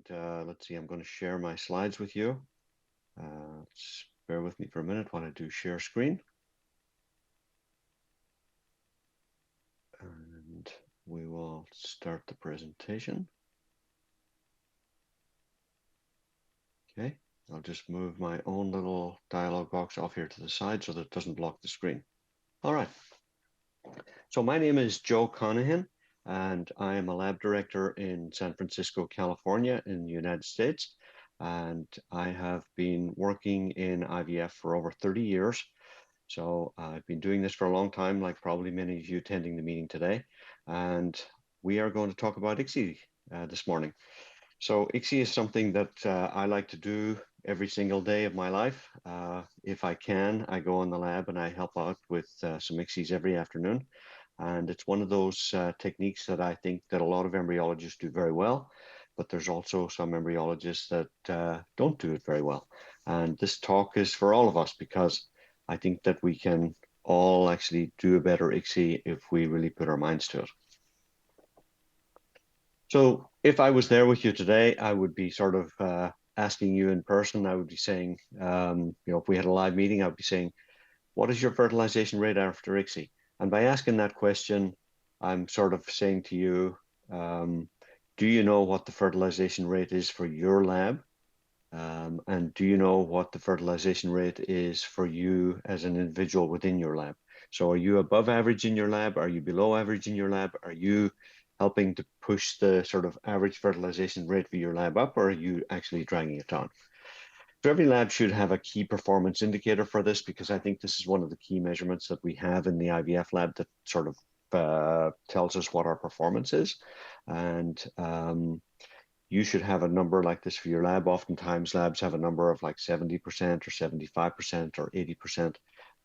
let's see, I'm going to share my slides with you. Just bear with me for a minute while I do share screen. And we will start the presentation. Okay, I'll just move my own little dialog box off here to the side so that it doesn't block the screen. All right. So my name is Joe Conaghan, and I am a lab director in San Francisco, California, in the United States. And I have been working in IVF for over 30 years. So I've been doing this for a long time, like probably many of you attending the meeting today. And we are going to talk about ICSI this morning. So ICSI is something that I like to do every single day of my life. If I can, I go in the lab and I help out with some ICSIs every afternoon. And it's one of those techniques that I think that a lot of embryologists do very well, but there's also some embryologists that don't do it very well. And this talk is for all of us because I think that we can all actually do a better ICSI if we really put our minds to it. So if I was there with you today, I would be sort of asking you in person. I would be saying, if we had a live meeting, I would be saying, what is your fertilization rate after ICSI? And by asking that question, I'm sort of saying to you, do you know what the fertilization rate is for your lab? And do you know what the fertilization rate is for you as an individual within your lab? So are you above average in your lab? Are you below average in your lab? Are you helping to push the sort of average fertilization rate for your lab up, or are you actually dragging it down? So every lab should have a key performance indicator for this, because I think this is one of the key measurements that we have in the IVF lab that sort of tells us what our performance is. And you should have a number like this for your lab. Oftentimes labs have a number of like 70% or 75% or 80%.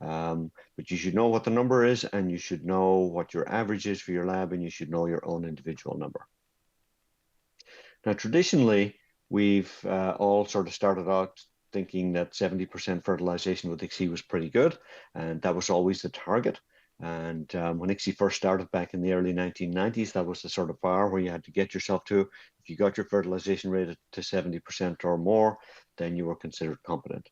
But you should know what the number is, and you should know what your average is for your lab, and you should know your own individual number. Now, traditionally, we've all sort of started out thinking that 70% fertilization with ICSI was pretty good, and that was always the target. And when ICSI first started back in the early 1990s, that was the sort of bar where you had to get yourself to. If you got your fertilization rate to 70% or more, then you were considered competent.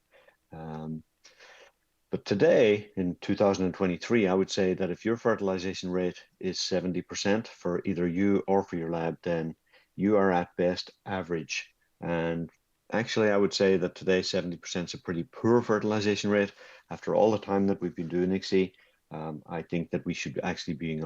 But today, in 2023, I would say that if your fertilization rate is 70% for either you or for your lab, then you are at best average. And actually, I would say that today 70% is a pretty poor fertilization rate. After all the time that we've been doing ICSI, I think that we should actually be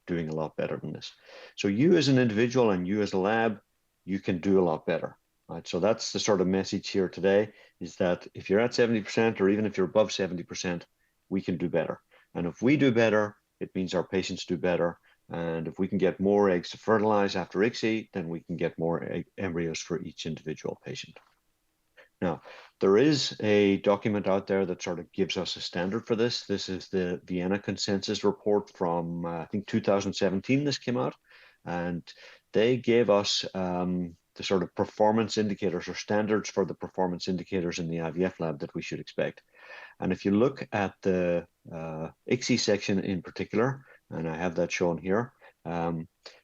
doing a lot better than this. So you as an individual and you as a lab, you can do a lot better. Right? So that's the sort of message here today, is that if you're at 70%, or even if you're above 70%, we can do better. And if we do better, it means our patients do better. And if we can get more eggs to fertilize after ICSI, then we can get more embryos for each individual patient. Now, there is a document out there that sort of gives us a standard for this. This is the Vienna Consensus Report from, I think, 2017 this came out. And they gave us the sort of performance indicators or standards for the performance indicators in the IVF lab that we should expect. And if you look at the ICSI section in particular, and I have that shown here.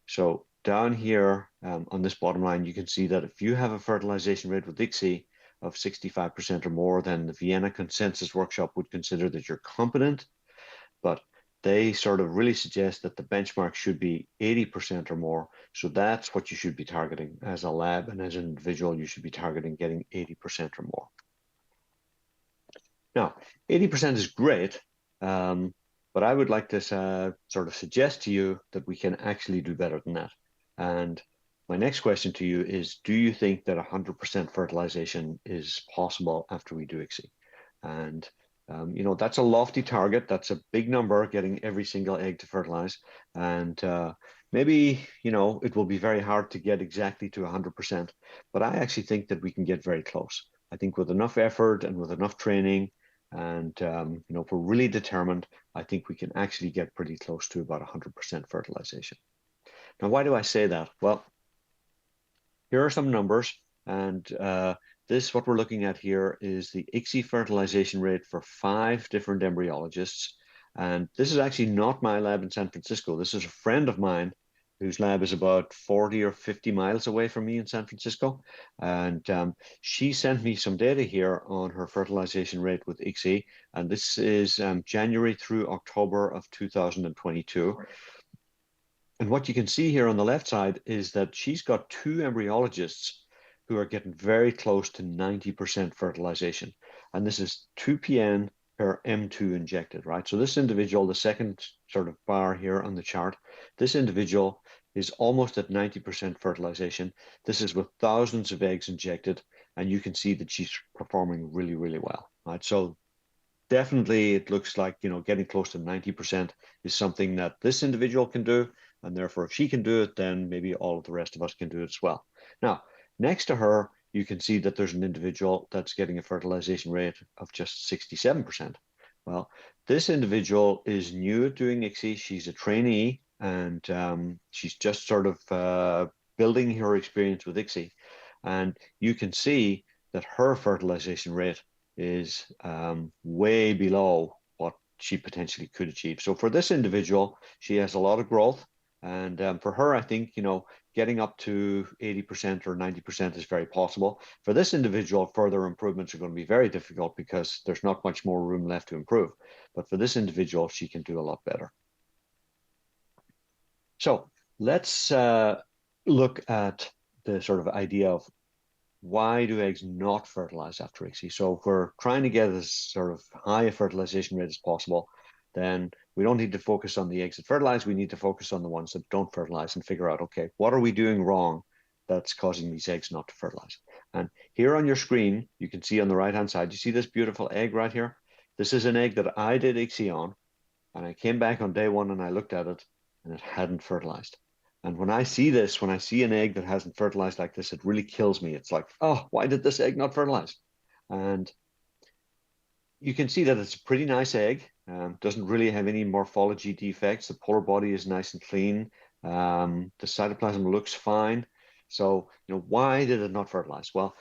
So down here on this bottom line, you can see that if you have a fertilization rate with ICSI of 65% or more, then the Vienna Consensus Workshop would consider that you're competent. But they sort of really suggest that the benchmark should be 80% or more. So that's what you should be targeting as a lab, and as an individual, you should be targeting getting 80% or more. Now, 80% is great, but I would like to sort of suggest to you that we can actually do better than that. And my next question to you is, do you think that 100% fertilization is possible after we do ICSI? And that's a lofty target. That's a big number, getting every single egg to fertilize. And maybe, it will be very hard to get exactly to 100%, but I actually think that we can get very close. I think with enough effort and with enough training, and if we're really determined, I think we can actually get pretty close to about 100% fertilization. Now, why do I say that? Well, here are some numbers, and what we're looking at here is the ICSI fertilization rate for 5 different embryologists. And this is actually not my lab in San Francisco. This is a friend of mine whose lab is about 40 or 50 miles away from me in San Francisco. And she sent me some data here on her fertilization rate with ICSI. And this is January through October of 2022. And what you can see here on the left side is that she's got two embryologists who are getting very close to 90% fertilization. And this is 2 PN per M2 injected, right? So this individual, the second sort of bar here on the chart, this individual is almost at 90% fertilization. This is with thousands of eggs injected, and you can see that she's performing really, really well, right? So definitely it looks like, getting close to 90% is something that this individual can do. And therefore, if she can do it, then maybe all of the rest of us can do it as well. Now, next to her, you can see that there's an individual that's getting a fertilization rate of just 67%. Well, this individual is new at doing ICSI. She's a trainee, and she's just sort of building her experience with ICSI. And you can see that her fertilization rate is way below what she potentially could achieve. So for this individual, she has a lot of growth. And for her, I think, getting up to 80% or 90% is very possible. For this individual, further improvements are going to be very difficult because there's not much more room left to improve. But for this individual, she can do a lot better. So let's look at the sort of idea of why do eggs not fertilize after ICSI? So if we're trying to get as sort of high a fertilization rate as possible, then we don't need to focus on the eggs that fertilize. We need to focus on the ones that don't fertilize and figure out, okay, what are we doing wrong that's causing these eggs not to fertilize? And here on your screen, you can see on the right-hand side, you see this beautiful egg right here? This is an egg that I did ICSI on, and I came back on day one and I looked at it, and it hadn't fertilized. And when I see this, when I see an egg that hasn't fertilized like this, it really kills me. It's like, oh, why did this egg not fertilize? And you can see that it's a pretty nice egg. Doesn't really have any morphology defects. The polar body is nice and clean. The cytoplasm looks fine. So, why did it not fertilize? Well,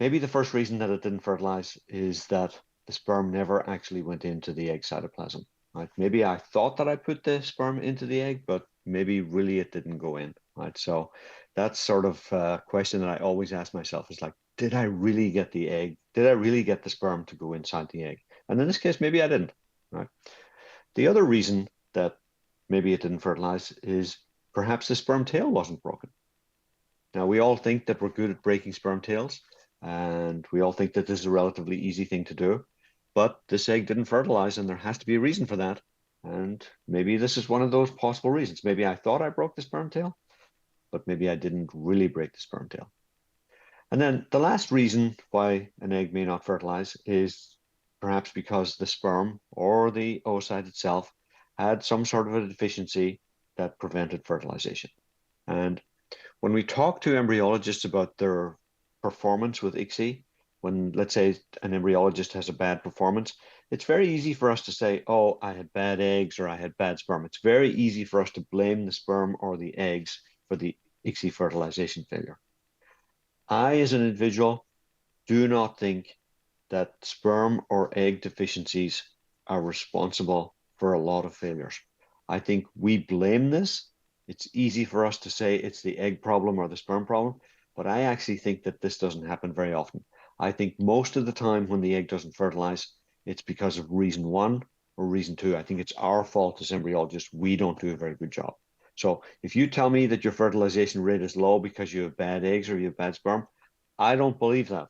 maybe the first reason that it didn't fertilize is that the sperm never actually went into the egg cytoplasm. Right? Maybe I thought that I put the sperm into the egg, but maybe really it didn't go in. Right? So that's sort of a question that I always ask myself is like, did I really get the egg? Did I really get the sperm to go inside the egg? And in this case, maybe I didn't. Right? The other reason that maybe it didn't fertilize is perhaps the sperm tail wasn't broken. Now, we all think that we're good at breaking sperm tails, and we all think that this is a relatively easy thing to do. But this egg didn't fertilize, and there has to be a reason for that. And maybe this is one of those possible reasons. Maybe I thought I broke the sperm tail, but maybe I didn't really break the sperm tail. And then the last reason why an egg may not fertilize is perhaps because the sperm or the oocyte itself had some sort of a deficiency that prevented fertilization. And when we talk to embryologists about their performance with ICSI, when let's say an embryologist has a bad performance, it's very easy for us to say, oh, I had bad eggs or I had bad sperm. It's very easy for us to blame the sperm or the eggs for the ICSI fertilization failure. I, as an individual, do not think that sperm or egg deficiencies are responsible for a lot of failures. I think we blame this. It's easy for us to say it's the egg problem or the sperm problem, but I actually think that this doesn't happen very often. I think most of the time when the egg doesn't fertilize, it's because of reason one or reason two. I think it's our fault as embryologists. We don't do a very good job. So if you tell me that your fertilization rate is low because you have bad eggs or you have bad sperm, I don't believe that,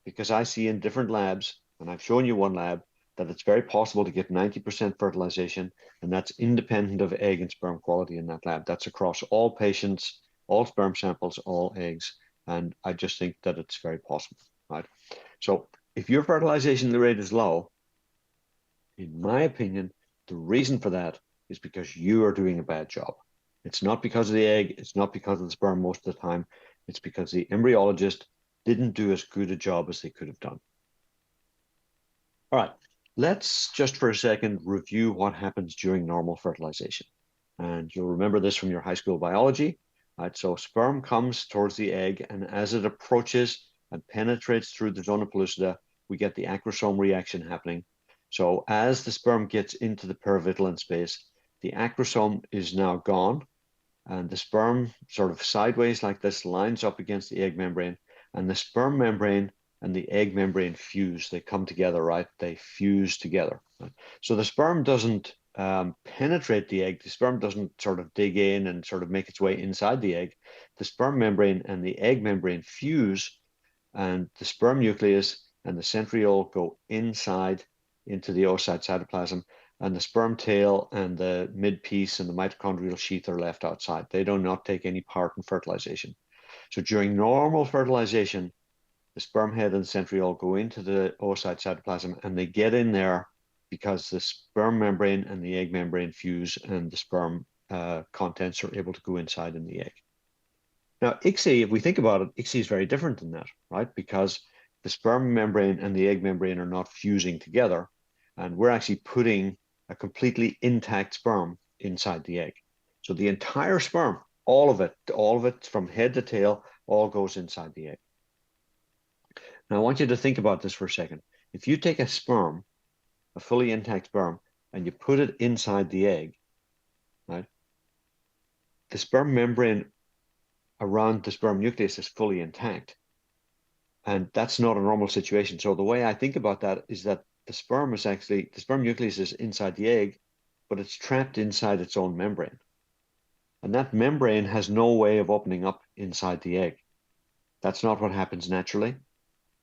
because I see in different labs, and I've shown you one lab, that it's very possible to get 90% fertilization, and that's independent of egg and sperm quality in that lab. That's across all patients, all sperm samples, all eggs, and I just think that it's very possible, right? So if your fertilization rate is low, in my opinion, the reason for that is because you are doing a bad job. It's not because of the egg, it's not because of the sperm most of the time, it's because the embryologist didn't do as good a job as they could have done. All right, let's just for a second review what happens during normal fertilization. And you'll remember this from your high school biology. Right, so sperm comes towards the egg, and as it approaches and penetrates through the zona pellucida, we get the acrosome reaction happening. So as the sperm gets into the perovitulin space, the acrosome is now gone, and the sperm sort of sideways like this lines up against the egg membrane, and the sperm membrane and the egg membrane fuse. They come together, right? They fuse together. Right? So the sperm doesn't penetrate the egg. The sperm doesn't sort of dig in and sort of make its way inside the egg. The sperm membrane and the egg membrane fuse, and the sperm nucleus and the centriole go inside into the oocyte cytoplasm, and the sperm tail and the midpiece and the mitochondrial sheath are left outside. They do not take any part in fertilization. So during normal fertilization, the sperm head and centriole go into the oocyte cytoplasm, and they get in there because the sperm membrane and the egg membrane fuse, and the sperm contents are able to go inside in the egg. Now, ICSI, if we think about it, ICSI is very different than that, right? Because the sperm membrane and the egg membrane are not fusing together, and we're actually putting a completely intact sperm inside the egg. So the entire sperm, all of it from head to tail, all goes inside the egg. Now, I want you to think about this for a second. If you take a sperm, a fully intact sperm, and you put it inside the egg, right? The sperm membrane around the sperm nucleus is fully intact. And that's not a normal situation. So the way I think about that is that the sperm nucleus is inside the egg, but it's trapped inside its own membrane. And that membrane has no way of opening up inside the egg. That's not what happens naturally.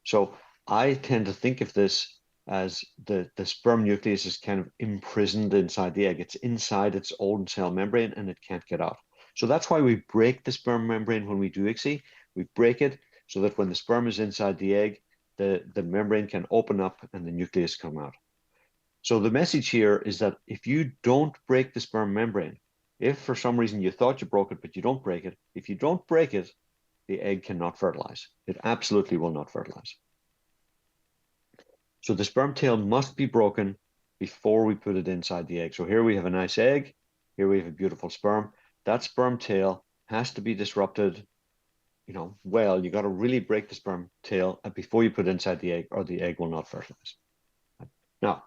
So I tend to think of this as the sperm nucleus is kind of imprisoned inside the egg. It's inside its own cell membrane and it can't get out. So that's why we break the sperm membrane when we do ICSI. We break it so that when the sperm is inside the egg, the membrane can open up and the nucleus come out. So the message here is that if you don't break the sperm membrane, if for some reason you thought you broke it, but you don't break it, if you don't break it, the egg cannot fertilize. It absolutely will not fertilize. So the sperm tail must be broken before we put it inside the egg. So here we have a nice egg. Here we have a beautiful sperm. That sperm tail has to be disrupted. Well, you got to really break the sperm tail before you put it inside the egg, or the egg will not fertilize. Now,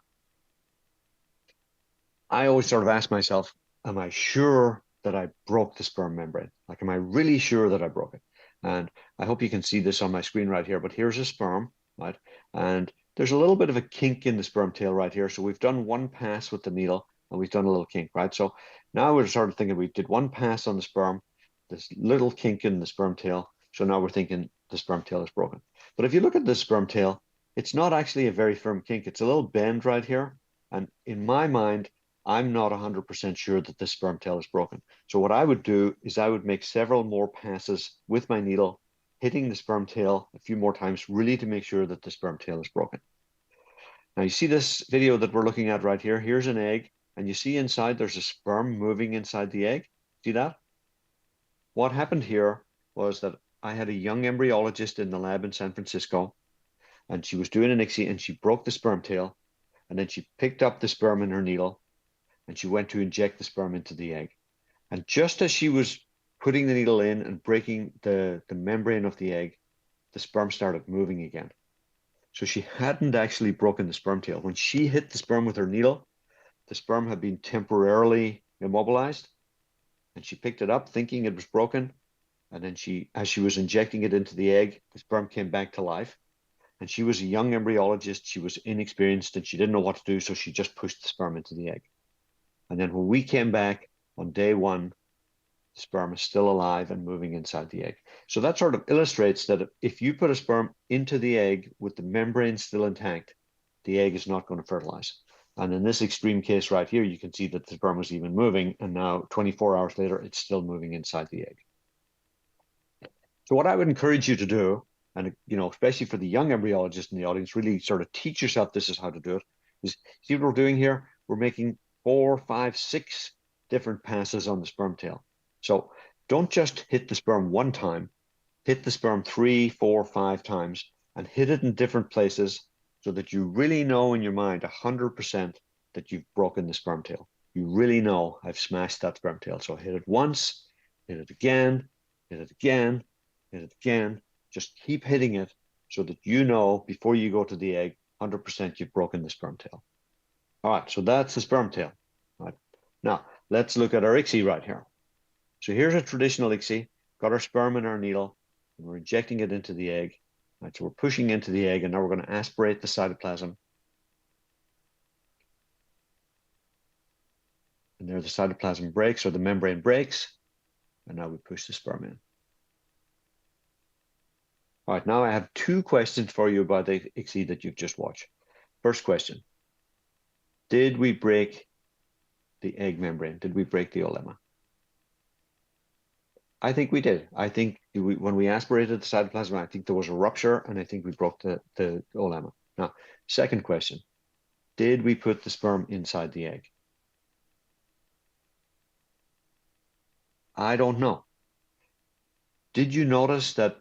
I always sort of ask myself, am I sure that I broke the sperm membrane? Like, am I really sure that I broke it? And I hope you can see this on my screen right here, but here's a sperm, right? And there's a little bit of a kink in the sperm tail right here. So we've done one pass with the needle and we've done a little kink, right? So now we're sort of thinking we did one pass on the sperm, this little kink in the sperm tail. So now we're thinking the sperm tail is broken. But if you look at the sperm tail, it's not actually a very firm kink. It's a little bend right here. And in my mind, I'm not 100% sure that the sperm tail is broken. So what I would do is I would make several more passes with my needle, hitting the sperm tail a few more times, really to make sure that the sperm tail is broken. Now you see this video that we're looking at right here. Here's an egg, and you see inside there's a sperm moving inside the egg. See that? What happened here was that I had a young embryologist in the lab in San Francisco, and she was doing an ICSI, and she broke the sperm tail, and then she picked up the sperm in her needle, and she went to inject the sperm into the egg. And just as she was putting the needle in and breaking the membrane of the egg, the sperm started moving again. So she hadn't actually broken the sperm tail. When she hit the sperm with her needle, the sperm had been temporarily immobilized, and she picked it up thinking it was broken. And then as she was injecting it into the egg, the sperm came back to life. And she was a young embryologist. She was inexperienced and she didn't know what to do. So she just pushed the sperm into the egg. And then when we came back on day one, the sperm is still alive and moving inside the egg. So that sort of illustrates that if you put a sperm into the egg with the membrane still intact, the egg is not going to fertilize. And in this extreme case right here, you can see that the sperm was even moving, and now 24 hours later, it's still moving inside the egg. So what I would encourage you to do, and especially for the young embryologist in the audience, really sort of teach yourself this is how to do it, is see what we're doing here? We're making 4, 5, 6 different passes on the sperm tail. So don't just hit the sperm one time, hit the sperm 3, 4, 5 times, and hit it in different places so that you really know in your mind 100% that you've broken the sperm tail. You really know I've smashed that sperm tail. So hit it once, hit it again, hit it again, hit it again. Just keep hitting it so that you know before you go to the egg, 100% you've broken the sperm tail. All right, so that's the sperm tail. All right. Now, let's look at our ICSI right here. So here's a traditional ICSI, got our sperm in our needle, and we're injecting it into the egg. Right, so we're pushing into the egg, and now we're going to aspirate the cytoplasm. And there the cytoplasm breaks, or the membrane breaks, and now we push the sperm in. All right, now I have two questions for you about the ICSI that you've just watched. First question, did we break the egg membrane? Did we break the olemma? I think we did. I think when we aspirated the cytoplasm, I think there was a rupture, and I think we broke the olemma. Now, second question, did we put the sperm inside the egg? I don't know. Did you notice that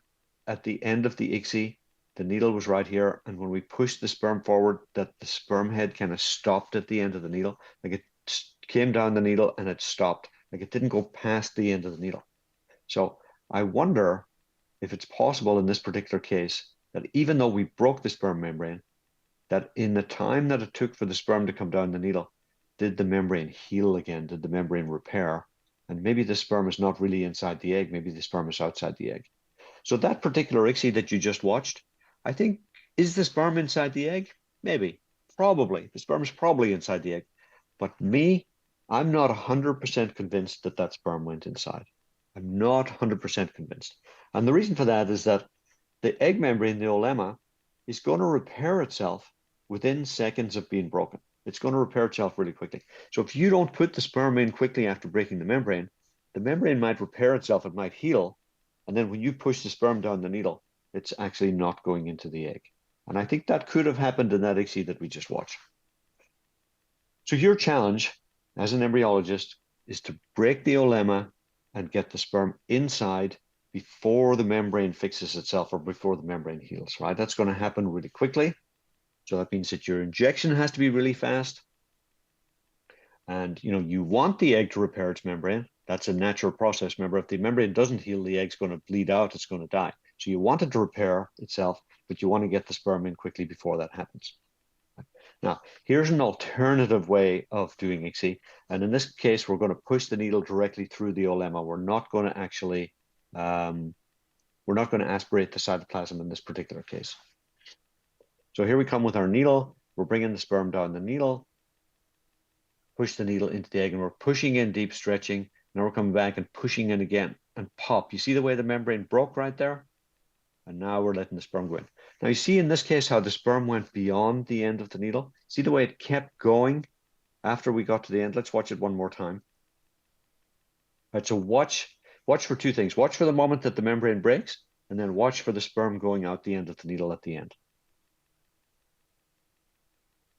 at the end of the ICSI, the needle was right here, and when we pushed the sperm forward, that the sperm head kind of stopped at the end of the needle? Like it came down the needle and it stopped. Like it didn't go past the end of the needle. So I wonder if it's possible in this particular case that even though we broke the sperm membrane, that in the time that it took for the sperm to come down the needle, did the membrane heal again? Did the membrane repair? And maybe the sperm is not really inside the egg. Maybe the sperm is outside the egg. So that particular ICSI that you just watched, I think, is the sperm inside the egg? Maybe, probably. The sperm is probably inside the egg. But me, I'm not 100% convinced that that sperm went inside. I'm not 100% convinced. And the reason for that is that the egg membrane, the olemma, is going to repair itself within seconds of being broken. It's going to repair itself really quickly. So if you don't put the sperm in quickly after breaking the membrane might repair itself, it might heal. And then when you push the sperm down the needle, it's actually not going into the egg. And I think that could have happened in that ICSI that we just watched. So your challenge as an embryologist is to break the olemma and get the sperm inside before the membrane fixes itself or before the membrane heals, right? That's going to happen really quickly. So that means that your injection has to be really fast. And you want the egg to repair its membrane. That's a natural process. Remember, if the membrane doesn't heal, the egg's going to bleed out, it's going to die. So you want it to repair itself, but you want to get the sperm in quickly before that happens. Now, here's an alternative way of doing ICSI. And in this case, we're going to push the needle directly through the olemma. We're not going to actually, we're not going to aspirate the cytoplasm in this particular case. So here we come with our needle. We're bringing the sperm down the needle, push the needle into the egg, and we're pushing in deep, stretching. Now we're coming back and pushing in again and pop. You see the way the membrane broke right there? And now we're letting the sperm go in. Now you see in this case how the sperm went beyond the end of the needle. See the way it kept going after we got to the end? Let's watch it one more time. All right, so watch for two things. Watch for the moment that the membrane breaks, and then watch for the sperm going out the end of the needle at the end.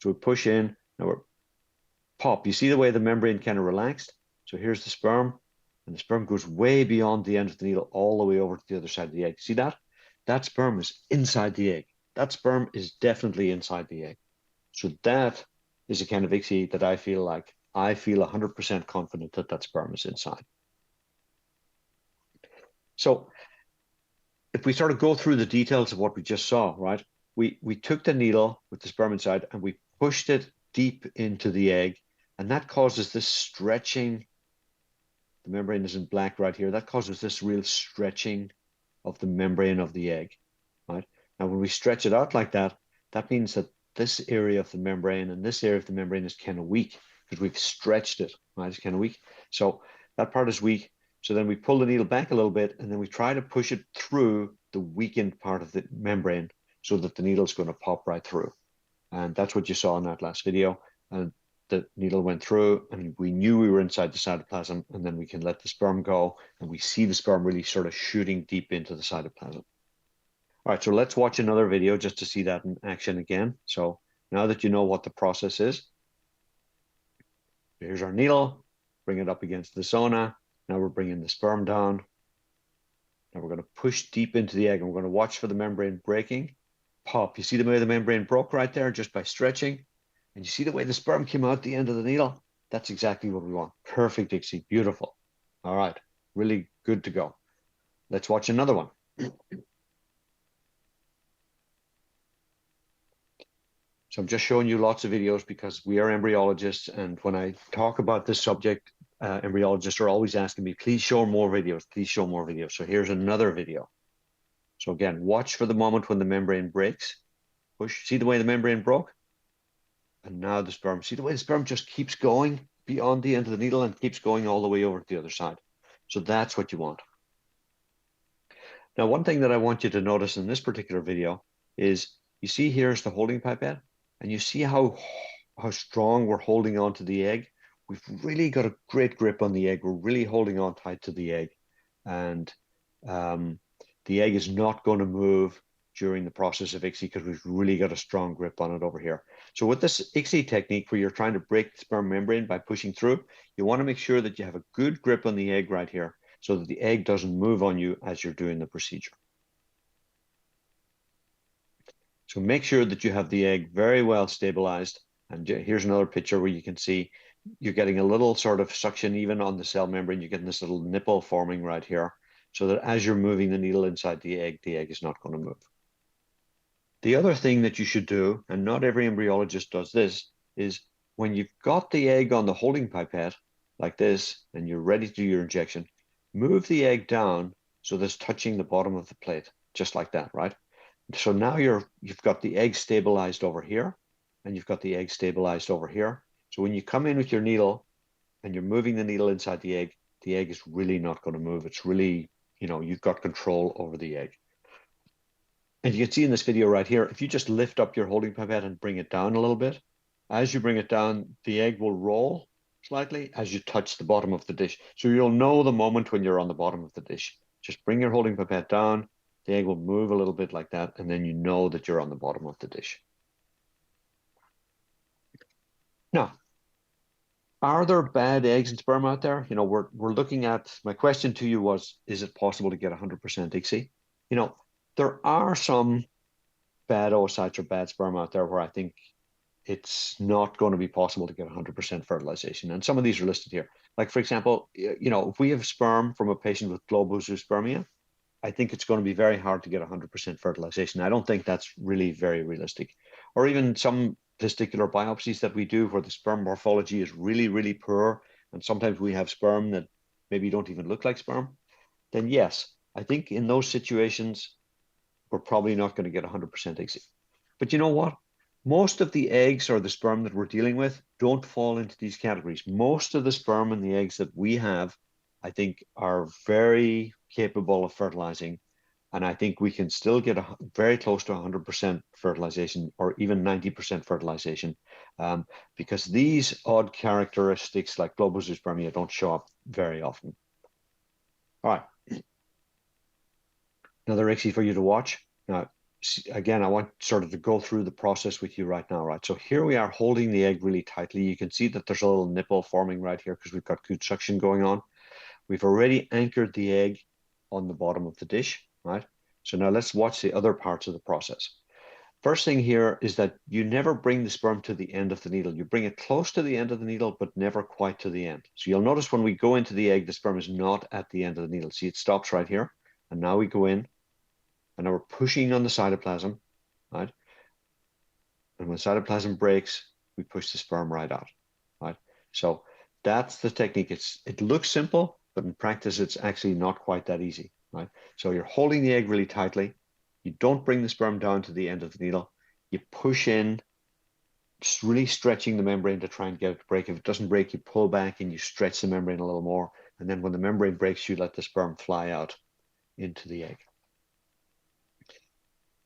So we push in, now we're pop. You see the way the membrane kind of relaxed? So here's the sperm, and the sperm goes way beyond the end of the needle, all the way over to the other side of the egg. See that? That sperm is inside the egg. That sperm is definitely inside the egg. So that is a kind of ICSI that I feel 100% confident that that sperm is inside. So if we sort of go through the details of what we just saw, right? We took the needle with the sperm inside and we pushed it deep into the egg, and that causes this stretching. The membrane is in black right here. That causes this real stretching of the membrane of the egg, right? Now, when we stretch it out like that, that means that this area of the membrane and this area of the membrane is kind of weak because we've stretched it, right? It's kind of weak. So that part is weak. So then we pull the needle back a little bit, and then we try to push it through the weakened part of the membrane so that the needle is going to pop right through. And that's what you saw in that last video. And the needle went through, and we knew we were inside the cytoplasm, and then we can let the sperm go, and we see the sperm really sort of shooting deep into the cytoplasm. All right, so let's watch another video just to see that in action again. So now that you know what the process is, here's our needle, bring it up against the zona. Now we're bringing the sperm down. Now we're going to push deep into the egg, and we're going to watch for the membrane breaking. Pop. You see the way the membrane broke right there just by stretching? And you see the way the sperm came out the end of the needle? That's exactly what we want. Perfect ICSI. Beautiful. All right. Really good to go. Let's watch another one. So I'm just showing you lots of videos because we are embryologists, and when I talk about this subject, embryologists are always asking me, please show more videos, please show more videos. So here's another video. So again, watch for the moment when the membrane breaks. Push, see the way the membrane broke? And now the sperm, see the way the sperm just keeps going beyond the end of the needle and keeps going all the way over to the other side. So that's what you want. Now, one thing that I want you to notice in this particular video is you see here's the holding pipette, and you see how strong we're holding on to the egg. We've really got a great grip on the egg. We're really holding on tight to the egg. And the egg is not going to move during the process of ICSI because we've really got a strong grip on it over here. So with this ICSI technique where you're trying to break the sperm membrane by pushing through, you want to make sure that you have a good grip on the egg right here so that the egg doesn't move on you as you're doing the procedure. So make sure that you have the egg very well stabilized. And here's another picture where you can see you're getting a little sort of suction even on the cell membrane. You're getting this little nipple forming right here so that as you're moving the needle inside the egg is not going to move. The other thing that you should do, and not every embryologist does this, is when you've got the egg on the holding pipette like this and you're ready to do your injection, move the egg down so that it's touching the bottom of the plate, just like that, right? So now you've got the egg stabilized over here, and you've got the egg stabilized over here. So when you come in with your needle and you're moving the needle inside the egg is really not going to move. It's really, you've got control over the egg. And you can see in this video right here, if you just lift up your holding pipette and bring it down a little bit, as you bring it down, the egg will roll slightly as you touch the bottom of the dish. So you'll know the moment when you're on the bottom of the dish. Just bring your holding pipette down, the egg will move a little bit like that, and then you know that you're on the bottom of the dish. Now, are there bad eggs and sperm out there? We're looking at, my question to you was, is it possible to get 100% ICSI? There are some bad oocytes or bad sperm out there where I think it's not going to be possible to get 100% fertilization. And some of these are listed here. Like, for example, if we have sperm from a patient with globozoospermia, I think it's going to be very hard to get 100% fertilization. I don't think that's really very realistic. Or even some testicular biopsies that we do where the sperm morphology is really, really poor, and sometimes we have sperm that maybe don't even look like sperm, then yes, I think in those situations, we're probably not going to get 100% ICSI. But you know what? Most of the eggs or the sperm that we're dealing with don't fall into these categories. Most of the sperm and the eggs that we have, I think, are very capable of fertilizing. And I think we can still get very close to 100% fertilization or even 90% fertilization because these odd characteristics like globozoospermia don't show up very often. All right. Another ICSI for you to watch. Now, again, I want sort of to go through the process with you right now, right? So here we are holding the egg really tightly. You can see that there's a little nipple forming right here because we've got good suction going on. We've already anchored the egg on the bottom of the dish, right? So now let's watch the other parts of the process. First thing here is that you never bring the sperm to the end of the needle. You bring it close to the end of the needle, but never quite to the end. So you'll notice when we go into the egg, the sperm is not at the end of the needle. See, it stops right here. And now we go in, and now we're pushing on the cytoplasm, right? And when cytoplasm breaks, we push the sperm right out, right? So that's the technique. It looks simple, but in practice, it's actually not quite that easy, right? So you're holding the egg really tightly. You don't bring the sperm down to the end of the needle. You push in, just really stretching the membrane to try and get it to break. If it doesn't break, you pull back and you stretch the membrane a little more. And then when the membrane breaks, you let the sperm fly out into the egg.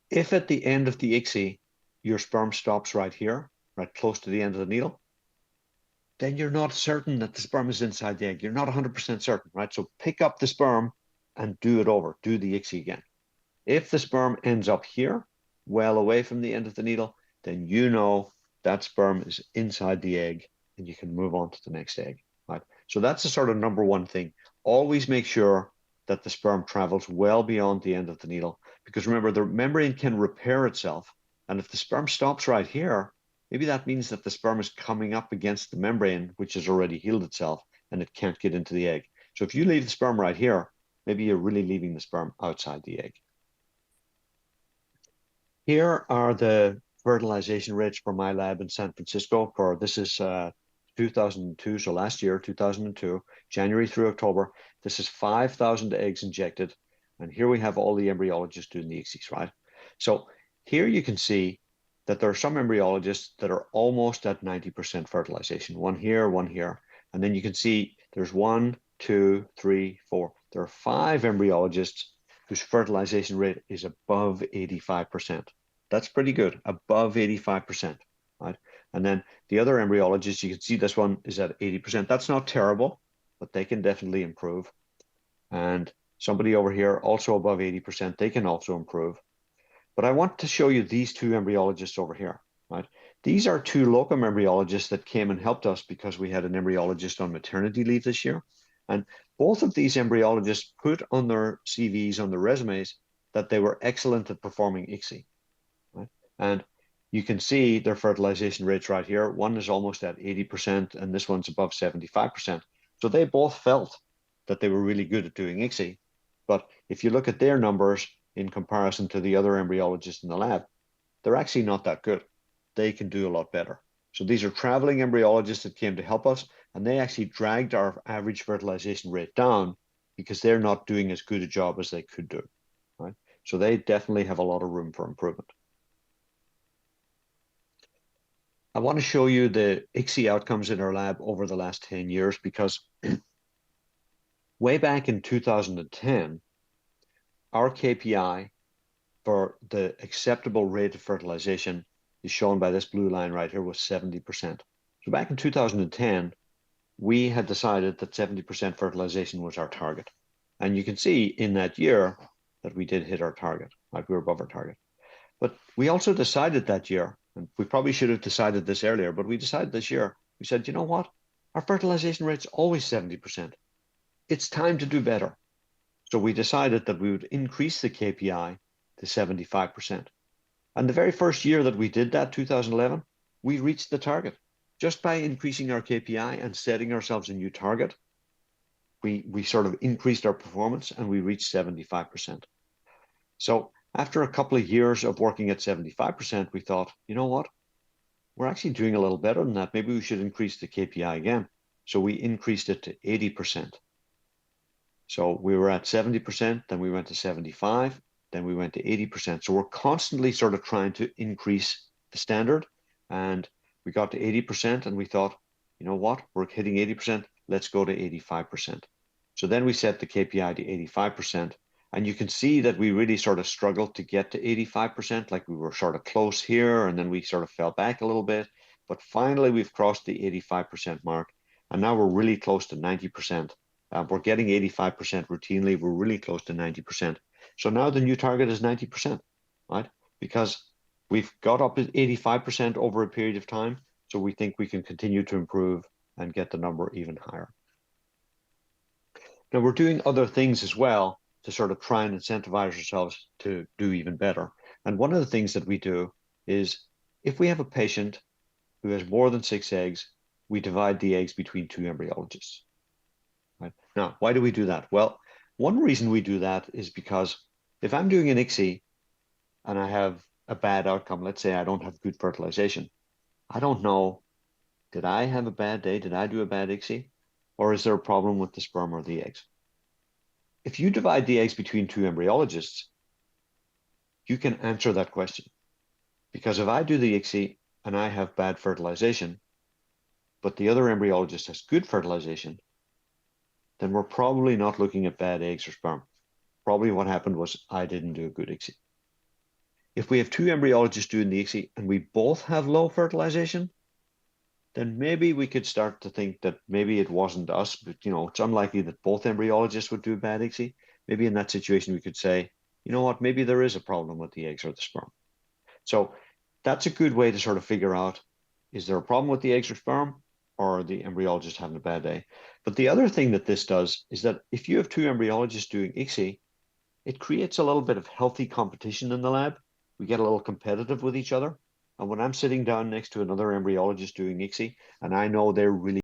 If at the end of the ICSI, your sperm stops right here, right close to the end of the needle, then you're not certain that the sperm is inside the egg. You're not 100% certain, right? So pick up the sperm and do it over. Do the ICSI again. If the sperm ends up here, well away from the end of the needle, then you know that sperm is inside the egg and you can move on to the next egg, right? So that's the sort of number one thing. Always make sure that the sperm travels well beyond the end of the needle, because remember, the membrane can repair itself. And if the sperm stops right here, maybe that means that the sperm is coming up against the membrane, which has already healed itself, and it can't get into the egg. So if you leave the sperm right here, maybe you're really leaving the sperm outside the egg. Here are the fertilization rates for my lab in San Francisco. This is 2002, so last year, 2002, January through October, this is 5,000 eggs injected. And here we have all the embryologists doing the ICSIs, right? So here you can see that there are some embryologists that are almost at 90% fertilization, one here, one here. And then you can see there's 1, 2, 3, 4. There are 5 embryologists whose fertilization rate is above 85%. That's pretty good, above 85%, right? And then the other embryologists, you can see this one is at 80%. That's not terrible, but they can definitely improve. And somebody over here also above 80%, they can also improve. But I want to show you these 2 embryologists over here, right? These are 2 locum embryologists that came and helped us because we had an embryologist on maternity leave this year. And both of these embryologists put on their CVs, on their resumes, that they were excellent at performing ICSI, right? And you can see their fertilization rates right here. One is almost at 80%, and this one's above 75%. So they both felt that they were really good at doing ICSI. But if you look at their numbers in comparison to the other embryologists in the lab, they're actually not that good. They can do a lot better. So these are traveling embryologists that came to help us, and they actually dragged our average fertilization rate down because they're not doing as good a job as they could do, right? So they definitely have a lot of room for improvement. I want to show you the ICSI outcomes in our lab over the last 10 years because way back in 2010, our KPI for the acceptable rate of fertilization is shown by this blue line right here was 70%. So back in 2010, we had decided that 70% fertilization was our target. And you can see in that year that we did hit our target, like we were above our target. But we also decided that year, and we probably should have decided this earlier, but we decided this year, we said, you know what? Our fertilization rate's always 70%. It's time to do better. So we decided that we would increase the KPI to 75%. And the very first year that we did that, 2011, we reached the target. Just by increasing our KPI and setting ourselves a new target, we sort of increased our performance and we reached 75%. So after a couple of years of working at 75%, we thought, you know what? We're actually doing a little better than that. Maybe we should increase the KPI again. So we increased it to 80%. So we were at 70%, then we went to 75, then we went to 80%. So we're constantly sort of trying to increase the standard. And we got to 80% and we thought, you know what? We're hitting 80%. Let's go to 85%. So then we set the KPI to 85%. And you can see that we really sort of struggled to get to 85%, like we were sort of close here, and then we sort of fell back a little bit. But finally, we've crossed the 85% mark, and now we're really close to 90%. We're getting 85% routinely. We're really close to 90%. So now the new target is 90%, right? Because we've got up to 85% over a period of time. So we think we can continue to improve and get the number even higher. Now we're doing other things as well to sort of try and incentivize ourselves to do even better. And one of the things that we do is if we have a patient who has more than 6 eggs, we divide the eggs between 2 embryologists. Right? Now, why do we do that? Well, one reason we do that is because if I'm doing an ICSI and I have a bad outcome, let's say I don't have good fertilization, I don't know, did I have a bad day? Did I do a bad ICSI? Or is there a problem with the sperm or the eggs? If you divide the eggs between 2 embryologists, you can answer that question. Because if I do the ICSI and I have bad fertilization, but the other embryologist has good fertilization, then we're probably not looking at bad eggs or sperm. Probably what happened was I didn't do a good ICSI. If we have 2 embryologists doing the ICSI and we both have low fertilization, then maybe we could start to think that maybe it wasn't us, but it's unlikely that both embryologists would do bad ICSI. Maybe in that situation, we could say, you know what, maybe there is a problem with the eggs or the sperm. So that's a good way to sort of figure out, is there a problem with the eggs or sperm, or are the embryologist having a bad day? But the other thing that this does is that if you have 2 embryologists doing ICSI, it creates a little bit of healthy competition in the lab. We get a little competitive with each other. And when I'm sitting down next to another embryologist doing ICSI, and I know they're really